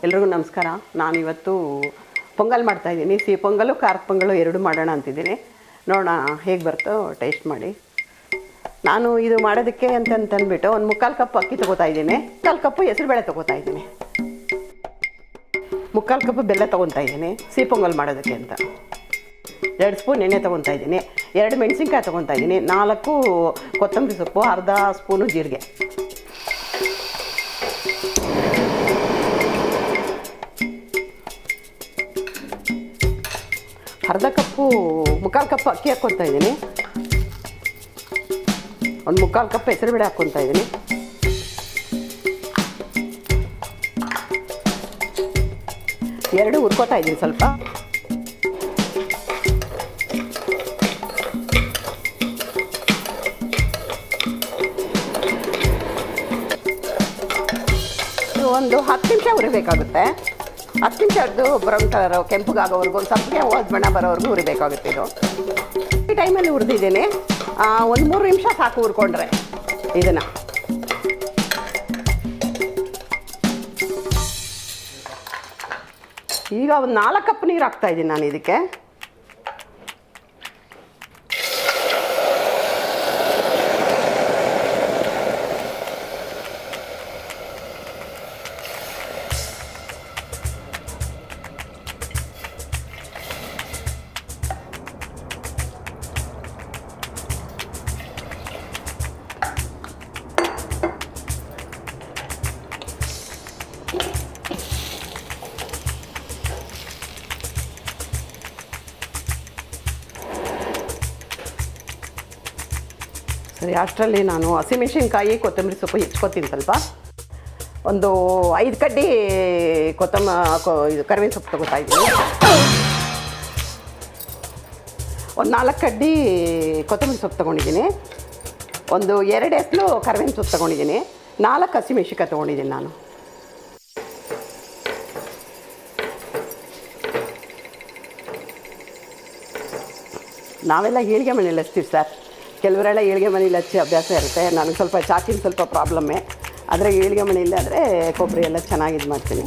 ಎಲ್ರಿಗೂ ನಮಸ್ಕಾರ. ನಾನಿವತ್ತು ಪೊಂಗಲ್ ಮಾಡ್ತಾಯಿದ್ದೀನಿ. ಸಿಹಿ ಪೊಂಗಲು ಖಾರದ ಪೊಂಗಲು ಎರಡು ಮಾಡೋಣ ಅಂತಿದ್ದೀನಿ. ನೋಡೋಣ ಹೇಗೆ ಬರ್ತೋ ಟೇಸ್ಟ್ ಮಾಡಿ. ನಾನು ಇದು ಮಾಡೋದಕ್ಕೆ ಅಂತಂದ್ಬಿಟ್ಟು ಒಂದು 3/4 ಕಪ್ ಅಕ್ಕಿ ತೊಗೋತಾ ಇದ್ದೀನಿ, 1/4 ಕಪ್ಪು ಹೆಸರುಬೇಳೆ ತೊಗೋತಾ ಇದ್ದೀನಿ, 3/4 ಕಪ್ ಬೆಲ್ಲ ತೊಗೊತಾ ಇದ್ದೀನಿ ಸಿಹಿ ಪೊಂಗಲ್ ಮಾಡೋದಕ್ಕೆ ಅಂತ. 2 ಸ್ಪೂನ್ ಎಣ್ಣೆ ತೊಗೊತಾ ಇದ್ದೀನಿ, 2 ಮೆಣಸಿನ್ಕಾಯಿ ತೊಗೊತಾ ಇದ್ದೀನಿ, 4 ಕೊತ್ತಂಬರಿ ಸೊಪ್ಪು, ಅರ್ಧ ಸ್ಪೂನು ಜೀರಿಗೆ, ಅರ್ಧ ಕಪ್ಪು 3/4 ಕಪ್ ಅಕ್ಕಿ ಹಾಕ್ಕೊತಾ ಇದ್ದೀನಿ, ಒಂದು 3/4 ಕಪ್ ಹೆಸರುಬೇಳೆ ಹಾಕ್ಕೊತಾ ಇದ್ದೀನಿ, ಎರಡು ಹುರ್ಕೋತಾ ಇದ್ದೀನಿ ಸ್ವಲ್ಪ. ಒಂದು 10 ನಿಮಿಷ ಹುರಿಬೇಕಾಗುತ್ತೆ. 10 ನಿಮಿಷ ಅದು ಬ್ರೌನ್ ಕಲರು ಕೆಂಪುಗಾಗೋವರೆಗೂ, ಒಂದು ಸಂಪಿಗೆ ಹೋದ ಬಣ್ಣ ಬರೋವರೆಗೂ ಹುರಿಬೇಕಾಗುತ್ತೆ. ಇದು ಈ ಟೈಮಲ್ಲಿ ಹುರಿದಿದ್ದೀನಿ. ಒಂದು 3 ನಿಮಿಷ ಸಾಕು ಹುರ್ಕೊಂಡ್ರೆ ಇದನ್ನು. ಈಗ ಒಂದು 4 ಕಪ್ ನೀರು ಹಾಕ್ತಾಯಿದ್ದೀನಿ ನಾನು ಇದಕ್ಕೆ. ಸರಿ, ಅಷ್ಟರಲ್ಲಿ ನಾನು ಹಸಿಮೆಣಸಿನ್ಕಾಯಿ ಕೊತ್ತಂಬರಿ ಸೊಪ್ಪು ಹೆಚ್ಕೊತೀನಿ ಸ್ವಲ್ಪ. ಒಂದು 5 ಕಡ್ಡಿ ಇದು ಕರಿಬೇವಿನ ಸೊಪ್ಪು ತೊಗೋತಾ ಇದ್ದೀನಿ, ಒಂದು 4 ಕಡ್ಡಿ ಕೊತ್ತಂಬರಿ ಸೊಪ್ಪು ತೊಗೊಂಡಿದ್ದೀನಿ, ಒಂದು 2 ಎಸ್ಲು ಕರಿಬೇವಿನ ಸೊಪ್ಪು ತೊಗೊಂಡಿದ್ದೀನಿ, 4 ಹಸಿಮೆಣಸಿನ್ಕಾಯಿ ತೊಗೊಂಡಿದ್ದೀನಿ ನಾನು. ನಾವೆಲ್ಲ ಏಳಿಗೆ ಮನೇಲಿ ಹಚ್ತೀವಿ ಸರ್. ಕೆಲವರೆಲ್ಲ ಏಳಿಗೆ ಮನೇಲಿ ಹಚ್ಚಿ ಅಭ್ಯಾಸ ಇರುತ್ತೆ. ನನಗೆ ಸ್ವಲ್ಪ ಚಾಕಿನ ಸ್ವಲ್ಪ ಪ್ರಾಬ್ಲಮ್ಮೇ. ಆದರೆ ಏಳಿಗೆ ಮನೆಯಲ್ಲಿ ಆದರೆ ಕೊಬ್ಬರಿ ಎಲ್ಲ ಚೆನ್ನಾಗಿ ಇದು ಮಾಡ್ತೀನಿ.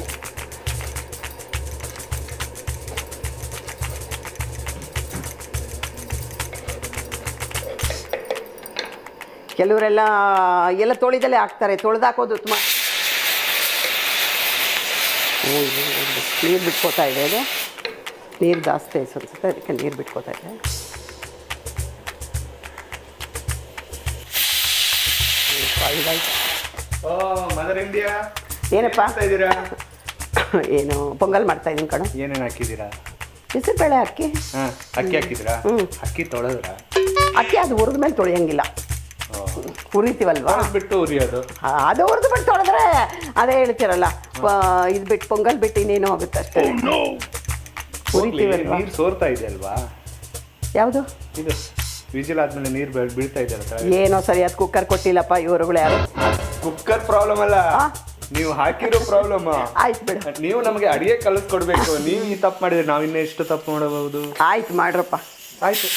ಕೆಲವರೆಲ್ಲ ಎಲ್ಲ ತೊಳಿದಲ್ಲೇ ಹಾಕ್ತಾರೆ, ತೊಳೆದಾಕೋದು ಉತ್ತಮ. ನೀರು ಬಿಟ್ಕೋತಾ ಇದೆ, ಅದು ನೀರು ಜಾಸ್ತಿ ಅನಿಸುತ್ತೆ, ಅದಕ್ಕೆ ನೀರು ಬಿಟ್ಕೋತಾ ಇದೆ. ಮದರ್ ಇಂಡಿಯಾ ಏನಪ್ಪ ಇದ್ದೀರಾ? ಏನು ಪೊಂಗಲ್ ಮಾಡ್ತಾ ಇದ್ದೀನಿ ಕಣ. ಏನೇನು ಹಾಕಿದ್ದೀರಾ? ಹೆಸರುಬೇಳೆ ಅಕ್ಕಿ. ಅಕ್ಕಿ ಹಾಕಿದ್ದೀರಾ? ಅಕ್ಕಿ ತೊಳೆದ್ರ? ಅಕ್ಕಿ ಅದು ಹುರಿದ ಮೇಲೆ ತೊಳೆಯಂಗಿಲ್ಲ, ಹುರಿತೀವಲ್ವಾ, ಬಿಟ್ಟು ಹುರಿಯೋದು. ಅದು ಹುರಿದು ಬಿಟ್ಟು ತೊಳೆದ್ರೆ ಅದೇ ಹೇಳ್ತಿರಲ್ಲ, ಇದು ಬಿಟ್ಟು ಪೊಂಗಲ್ ಬಿಟ್ಟು ಇನ್ನೇನು ಆಗುತ್ತೆ ಅಷ್ಟೇ. ಹುರಿತೀವಲ್ವಾ. ನೀರು ಸೋರ್ತಾ ಇದೆ ಅಲ್ವಾ? ಯಾವುದು ಇದು ವಿಜಿಲ್ ಆದ್ಮೇಲೆ ನೀರು ಬೀಳ್ತಾ ಇದೆ. ಏನೋ ಸರಿಯಾದ ಕುಕ್ಕರ್ ಕೊಟ್ಟಿಲ್ಲಪ್ಪ ಇವರುಗಳು ಯಾರು. ಕುಕ್ಕರ್ ಪ್ರಾಬ್ಲಮ್ ಅಲ್ಲ, ನೀವು ಹಾಕಿರೋ ಪ್ರಾಬ್ಲಮ್. ಆಯ್ತು ಬಿಡು, ನೀವು ನಮಗೆ ಅಡಿಗೆ ಕಲಿಸ್ಕೊಡ್ಬೇಕು. ನೀವು ಈ ತಪ್ಪು ಮಾಡಿದ್ರೆ ನಾವು ಇನ್ನೂ ಎಷ್ಟು ತಪ್ಪು ಮಾಡಬಹುದು. ಆಯ್ತು ಮಾಡ್ರಪ್ಪ. ಆಯ್ತು,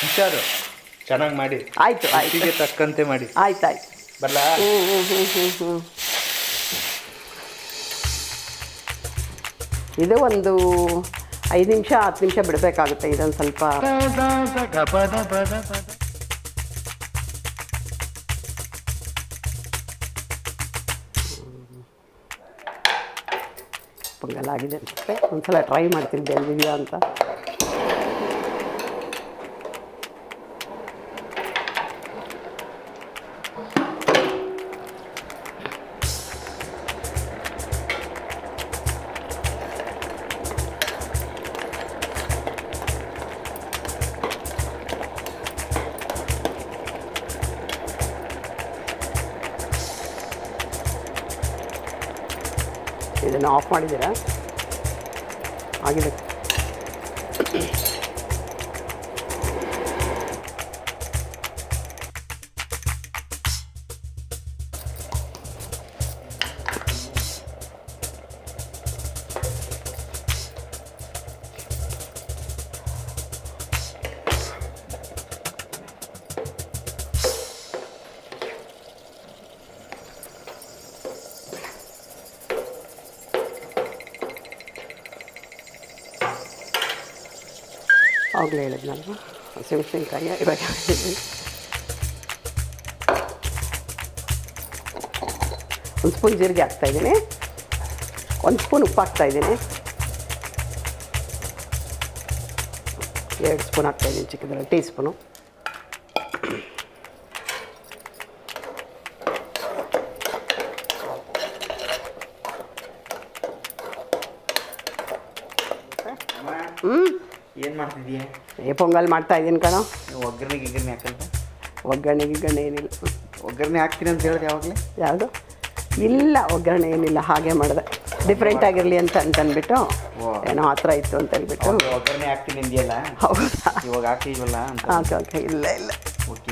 ಹುಷಾರು, ಚೆನ್ನಾಗಿ ಮಾಡಿ. ಆಯ್ತು ಆಯ್ತು, ಹೀಗೆ ತಕ್ಕಂತೆ ಮಾಡಿ. ಆಯ್ತು ಆಯ್ತು, ಬರಲಾ? ಇದು ಒಂದು 5 ನಿಮಿಷ 10 ನಿಮಿಷ ಬಿಡಬೇಕಾಗುತ್ತೆ. ಇದೊಂದು ಸ್ವಲ್ಪ ಪೊಂಗಲ್ ಆಗಿದೆ ಅನಿಸುತ್ತೆ. ಒಂದ್ಸಲ ಟ್ರೈ ಮಾಡ್ತೀನಿ ಬೆಂದಿದೆಯಾ ಅಂತ. ಇದನ್ನು ಆಫ್ ಮಾಡಿದ್ದೀರಾ? ಆಗಿದೆ. ಆಗಲೇ ಹೇಳಿದ್ನಲ್ವ ಹಸಿಮೆಣಸಿನ್ಕಾಯಿ ಇವಾಗ ಹೇಳಿದ್ವಿ. ಒಂದು ಸ್ಪೂನ್ ಜೀರಿಗೆ ಹಾಕ್ತಾಯಿದ್ದೀನಿ, 1 ಸ್ಪೂನ್ ಉಪ್ಪು ಹಾಕ್ತಾಯಿದ್ದೀನಿ, 2 ಸ್ಪೂನ್ ಹಾಕ್ತಾಯಿದ್ದೀನಿ ಚಿಕ್ಕದ್ರಲ್ಲಿ, ಟೀ ಸ್ಪೂನು. ಏನು ಮಾಡ್ತಿದ್ದೀಯ? ಪೊಂಗಲ್ ಮಾಡ್ತಾಯಿದ್ದೀನಿ ಕಣೋ. ಒಗ್ಗರಣೆ ಹಾಕಲ್ವ? ಒಗ್ಗರಣೆ ಏನಿಲ್ಲ. ಒಗ್ಗರಣೆ ಹಾಕ್ತೀನಿ ಅಂತ ಹೇಳಿದೆ ಯಾವಾಗಲೇ? ಯಾವುದು ಇಲ್ಲ, ಒಗ್ಗರಣೆ ಏನಿಲ್ಲ, ಹಾಗೆ ಮಾಡಿದೆ, ಡಿಫ್ರೆಂಟ್ ಆಗಿರಲಿ ಅಂತಂದ್ಬಿಟ್ಟು ಏನೋ ಆ ಥರ ಇತ್ತು ಅಂತ ಹೇಳ್ಬಿಟ್ಟು. ಒಗ್ಗರಣೆ ಹಾಕ್ತೀನಿ ಅಂದಿಯಲ್ಲ, ಹೌದಾ? ಇವಾಗ ಹಾಕಿಲ್ವಲ್ಲ ಅಂತ. ಓಕೆ ಇಲ್ಲ ಓಕೆ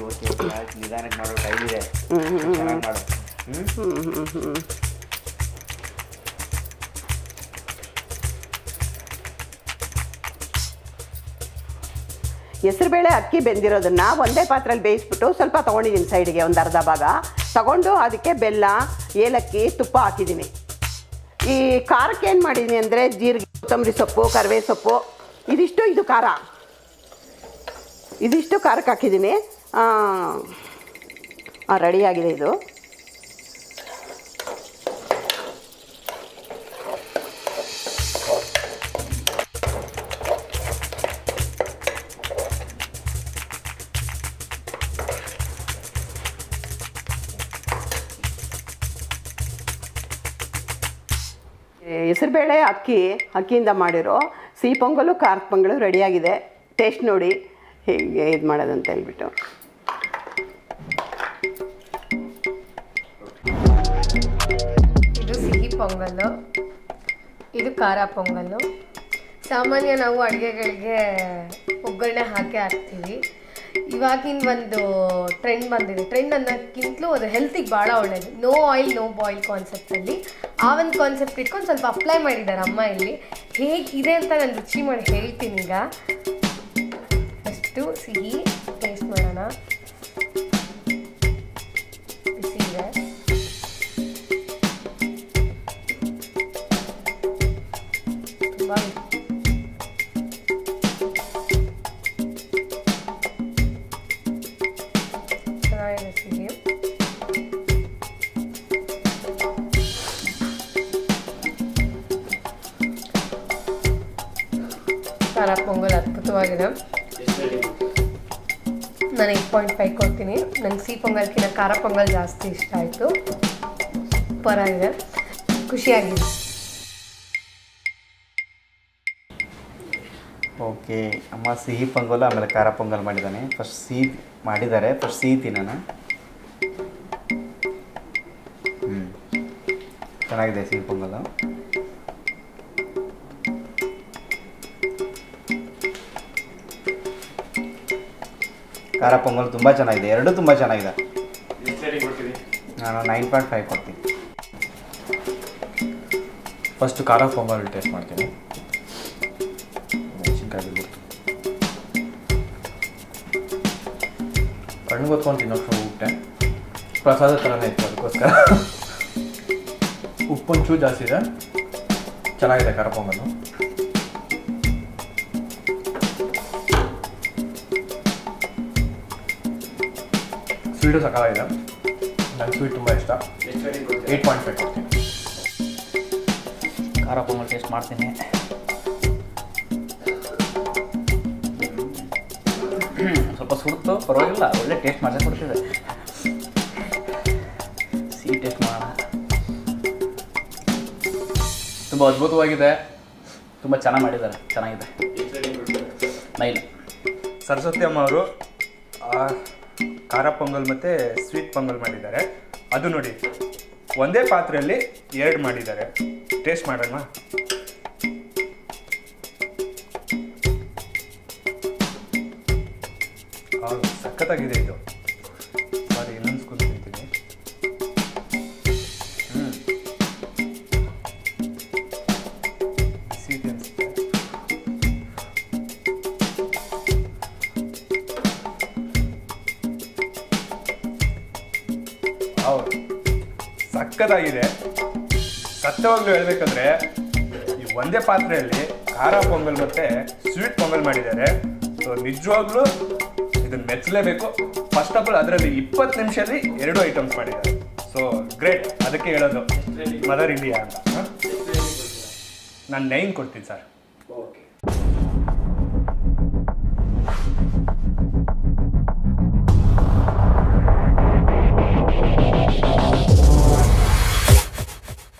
ನಿಧಾನಕ್ಕೆ ಮಾಡೋ ಟೈಮ್ ಇದೆ. ಚೆನ್ನಾಗಿ ಮಾಡು. ಹೆಸರುಬೇಳೆ ಅಕ್ಕಿ ಬೆಂದಿರೋದನ್ನು ಒಂದೇ ಪಾತ್ರೆಯಲ್ಲಿ ಬೇಯಿಸ್ಬಿಟ್ಟು ಸ್ವಲ್ಪ ತೊಗೊಂಡಿದ್ದೀನಿ ಸೈಡಿಗೆ, ಒಂದು ಅರ್ಧ ಭಾಗ ತಗೊಂಡು ಅದಕ್ಕೆ ಬೆಲ್ಲ, ಏಲಕ್ಕಿ, ತುಪ್ಪ ಹಾಕಿದ್ದೀನಿ. ಈ ಖಾರಕ್ಕೆ ಏನು ಮಾಡಿದ್ದೀನಿ ಅಂದರೆ ಜೀರಿಗೆ, ಕೊತ್ತಂಬರಿ ಸೊಪ್ಪು, ಕರಿಬೇವು ಸೊಪ್ಪು, ಇದು ಖಾರ, ಇದಿಷ್ಟು ಖಾರಕ್ಕೆ ಹಾಕಿದ್ದೀನಿ. ರೆಡಿಯಾಗಿದೆ ಇದು. ಹೆಸರುಬೇಳೆ ಅಕ್ಕಿಯಿಂದ ಮಾಡಿರೋ ಸಿಹಿ ಪೊಂಗಲು, ಖಾರದ ಪೊಂಗಲು ರೆಡಿಯಾಗಿದೆ. ಟೇಸ್ಟ್ ನೋಡಿ ಹೇಗೆ ಇದು ಮಾಡೋದಂತ ಹೇಳ್ಬಿಟ್ಟು. ಇದು ಸಿಹಿ ಪೊಂಗಲ್ಲು, ಇದು ಖಾರ ಪೊಂಗಲ್ಲು. ಸಾಮಾನ್ಯ ನಾವು ಅಡುಗೆಗಳಿಗೆ ಒಗ್ಗರಣೆ ಹಾಕ್ತೀವಿ. ಇವಾಗಿನ ಒಂದು ಟ್ರೆಂಡ್ ಬಂದಿದೆ. ಟ್ರೆಂಡ್ ಅನ್ನೋಕ್ಕಿಂತಲೂ ಅದು ಹೆಲ್ತಿಗೆ ಭಾಳ ಒಳ್ಳೆಯದು. ನೋ ಆಯಿಲ್ ನೋ ಬಾಯ್ಲ್ ಕಾನ್ಸೆಪ್ಟಲ್ಲಿ ಆ ಒಂದು ಕಾನ್ಸೆಪ್ಟ್ ಇಟ್ಕೊಂಡು ಸ್ವಲ್ಪ ಅಪ್ಲೈ ಮಾಡಿದ್ದಾರೆ ಅಮ್ಮ ಇಲ್ಲಿ. ಹೇಗಿದೆ ಅಂತ ನಾನು ರುಚಿ ಮಾಡಿ ಹೇಳ್ತೀನಿ. ಈಗ ಅಷ್ಟು ಸಿಹಿ ಟೇಸ್ಟ್ ಮಾಡೋಣ. ಬಿಸಿ ಇದೆ. ತುಂಬ ಚೆನ್ನಾಗಿದೆ ಸಿಹಿ. ಖಾರ ಪೊಂಗಲ್ ಅದ್ಭುತವಾಗಿದೆ. ನಾನು 8.5 ಕೊಡ್ತೀನಿ. ನನಗೆ ಸಿಹಿ ಪೊಂಗಲ್ಕಿಂತ ಖಾರ ಪೊಂಗಲ್ ಜಾಸ್ತಿ ಇಷ್ಟ ಆಯಿತು. ಪರವಾಗಿದೆ, ಖುಷಿಯಾಗಿದೆ. ಓಕೆ, ಅಮ್ಮ ಸಿಹಿ ಪೊಂಗಲ್ ಆಮೇಲೆ ಖಾರ ಪೊಂಗಲ್ ಮಾಡಿದ್ದಾನೆ. ಫಸ್ಟ್ ಸಿಹಿ ತಿನ್ನೋಣ. ಚೆನ್ನಾಗಿದೆ ಸಿಹಿ ಪೊಂಗಲ್. ಖಾರ ಪೊಂಗಲ್ ತುಂಬ ಚೆನ್ನಾಗಿದೆ, ಎರಡೂ ತುಂಬ ಚೆನ್ನಾಗಿದೆ. ನಾನು 9.5 ಕೊಡ್ತೀನಿ. ಫಸ್ಟ್ ಖಾರ ಪೊಂಗಲ್ ಟೇಸ್ಟ್ ಮಾಡ್ತೀನಿ. ಮೆಣಸಿನ್ಕಾಯಿ ಬಿಟ್ಟು ಕಣ್ಣು ಗೊತ್ಕೊಂಡು ತಿನ್ನೋಷ್ಟು ಊಟ ಪ್ರಸಾದ ಥರನೇ ಇತ್ತು, ಅದಕ್ಕೋಸ್ಕರ ಉಪ್ಪೊಂಚೂರು ಜಾಸ್ತಿ ಇದೆ. ಚೆನ್ನಾಗಿದೆ ಖಾರ ಪೊಂಗಲ್ಲು. ಸ್ವೀಟು ಸಕಾಲಾಗಿದೆ. ನನಗೆ ಸ್ವೀಟ್ ತುಂಬ ಇಷ್ಟ. 8.5 ಕೊಡ್ತೀನಿ. ಖಾರ ಪೊಂಗಲ್ ಟೇಸ್ಟ್ ಮಾಡ್ತೀನಿ. ಸ್ವಲ್ಪ ಸುಡ್ತು, ಪರವಾಗಿಲ್ಲ, ಒಳ್ಳೆ ಟೇಸ್ಟ್ ಮಾಡಕ್ಕೆ ಕೊಡ್ತಿದೆ. ಸಿಹಿ ಟೇಸ್ಟ್ ಮಾಡೋಣ. ತುಂಬ ಅದ್ಭುತವಾಗಿದೆ, ತುಂಬ ಚೆನ್ನಾಗಿ ಮಾಡಿದ್ದಾರೆ, ಚೆನ್ನಾಗಿದೆ. ನೈನ್. ಸರಸ್ವತಿ ಅಮ್ಮ ಅವರು ಖಾರ ಪೊಂಗಲ್ ಮತ್ತು ಸ್ವೀಟ್ ಪೊಂಗಲ್ ಮಾಡಿದ್ದಾರೆ. ಅದು ನೋಡಿ, ಒಂದೇ ಪಾತ್ರೆಯಲ್ಲಿ 2 ಮಾಡಿದ್ದಾರೆ. ಟೇಸ್ಟ್ ಮಾಡೋಣ. ಹೌದು, ಸಖತ್ತಾಗಿದೆ ಇದು. ಸಾರಿ, ಇನ್ನೊಂದು ಸ್ಕೂಲ್ ತಿಂತೀನಿ. ಸಿಹಿ ಅನಿಸುತ್ತೆ. ಹೌದು, ಸಕ್ಕತ್ತಾಗಿದೆ. ಸತ್ಯವಾಗ್ಲೂ ಹೇಳ್ಬೇಕಂದ್ರೆ ಈ ಒಂದೇ ಪಾತ್ರೆಯಲ್ಲಿ ಖಾರ ಪೊಂಗಲ್ ಮತ್ತು ಸ್ವೀಟ್ ಪೊಂಗಲ್ ಮಾಡಿದ್ದಾರೆ. ಸೊ ಸೊ ನಿಜವಾಗ್ಲೂ ಇದನ್ನ ಮೆಚ್ಚಲೇಬೇಕು. ಫಸ್ಟ್ ಆಫ್ ಆಲ್ ಅದರಲ್ಲಿ 20 ನಿಮಿಷದಲ್ಲಿ 2 ಐಟಮ್ಸ್ ಮಾಡಿದ್ದಾರೆ. ಸೊ ಗ್ರೇಟ್, ಅದಕ್ಕೆ ಹೇಳೋದು ಮದರ್ ಇಂಡಿಯಾ ಅಂತ. ನಾನು 9 ಕೊಡ್ತೀನಿ ಸರ್. ಓಕೆ.